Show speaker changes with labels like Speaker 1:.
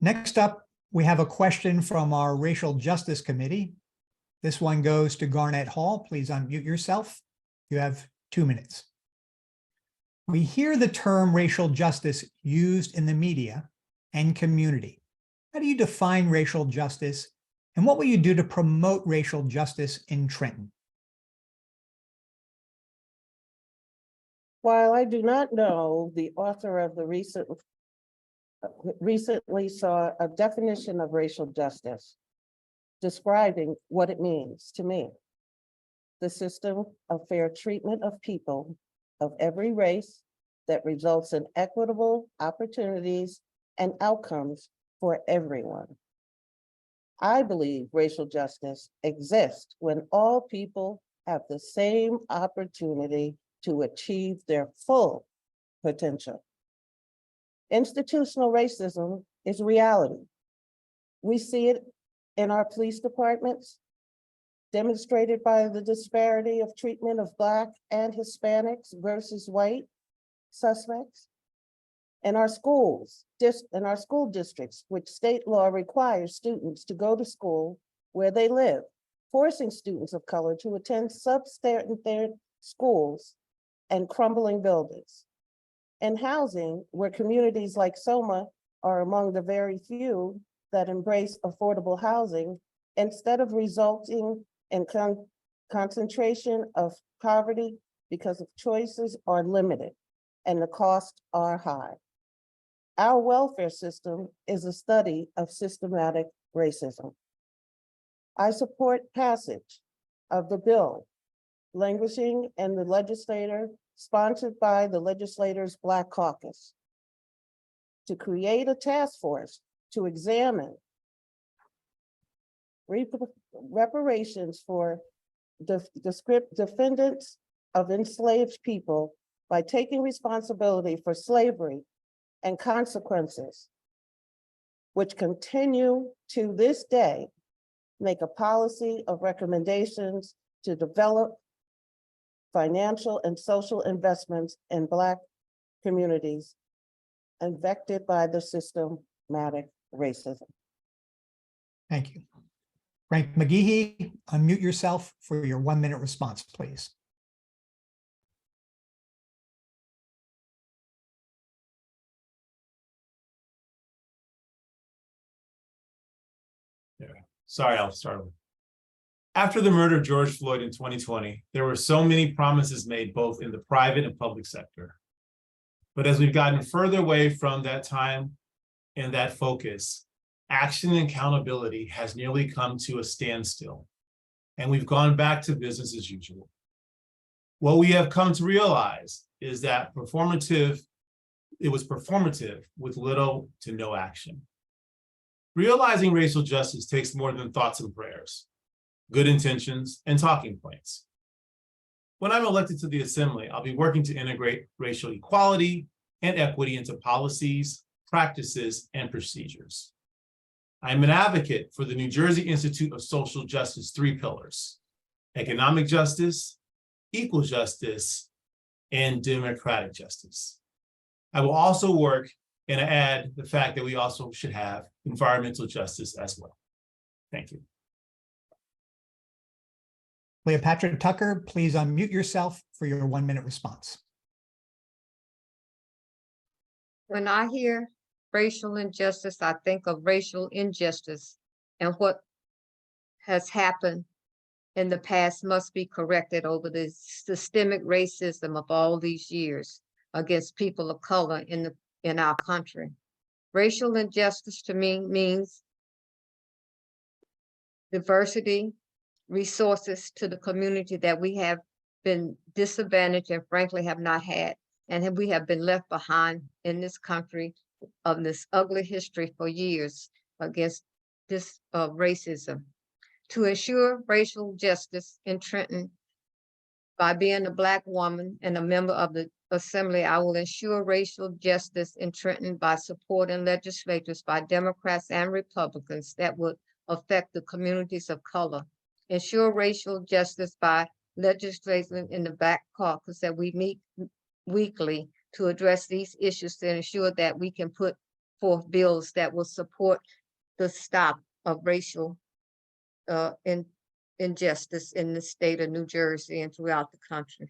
Speaker 1: Next up, we have a question from our Racial Justice Committee. This one goes to Garnett Hall. Please unmute yourself. You have 2 minutes. We hear the term racial justice used in the media and community. How do you define racial justice, and what will you do to promote racial justice in Trenton?
Speaker 2: While I do not know the author of the recently saw a definition of racial justice describing what it means to me. The system of fair treatment of people of every race that results in equitable opportunities and outcomes for everyone. I believe racial justice exists when all people have the same opportunity to achieve their full potential. Institutional racism is reality. We see it in our police departments, demonstrated by the disparity of treatment of Black and Hispanics versus white suspects. In our schools, in our school districts, which state law requires students to go to school where they live, forcing students of color to attend substandard schools and crumbling buildings. In housing, where communities like Soma are among the very few that embrace affordable housing, instead of resulting in concentration of poverty because of choices are limited and the costs are high. Our welfare system is a study of systematic racism. I support passage of the bill languishing in the legislature sponsored by the legislator's Black Caucus to create a task force to examine reparations for defendants of enslaved people by taking responsibility for slavery and consequences, which continue to this day, make a policy of recommendations to develop financial and social investments in Black communities infected by the systematic racism.
Speaker 1: Thank you. Frank McGehee, unmute yourself for your 1-minute response, please.
Speaker 3: Sorry, I'll start over. After the murder of George Floyd in 2020, there were so many promises made both in the private and public sector. But as we've gotten further away from that time and that focus, action and accountability has nearly come to a standstill, and we've gone back to business as usual. What we have come to realize is that it was performative with little to no action. Realizing racial justice takes more than thoughts and prayers, good intentions, and talking points. When I'm elected to the Assembly, I'll be working to integrate racial equality and equity into policies, practices, and procedures. I'm an advocate for the New Jersey Institute of Social Justice 3 pillars: economic justice, equal justice, and democratic justice. I will also work and add the fact that we also should have environmental justice as well. Thank you.
Speaker 1: Cleopatra Tucker, please unmute yourself for your 1-minute response.
Speaker 4: When I hear racial injustice, I think of racial injustice, and what has happened in the past must be corrected over the systemic racism of all these years against people of color in our country. Racial injustice to me means diversity, resources to the community that we have been disadvantaged and frankly have not had, and we have been left behind in this country of this ugly history for years against this racism. To ensure racial justice in Trenton, by being a Black woman and a member of the Assembly, I will ensure racial justice in Trenton by supporting legislators by Democrats and Republicans that would affect the communities of color. Ensure racial justice by legislation in the Black Caucus that we meet weekly to address these issues to ensure that we can put forth bills that will support the stop of racial injustice in the state of New Jersey and throughout the country.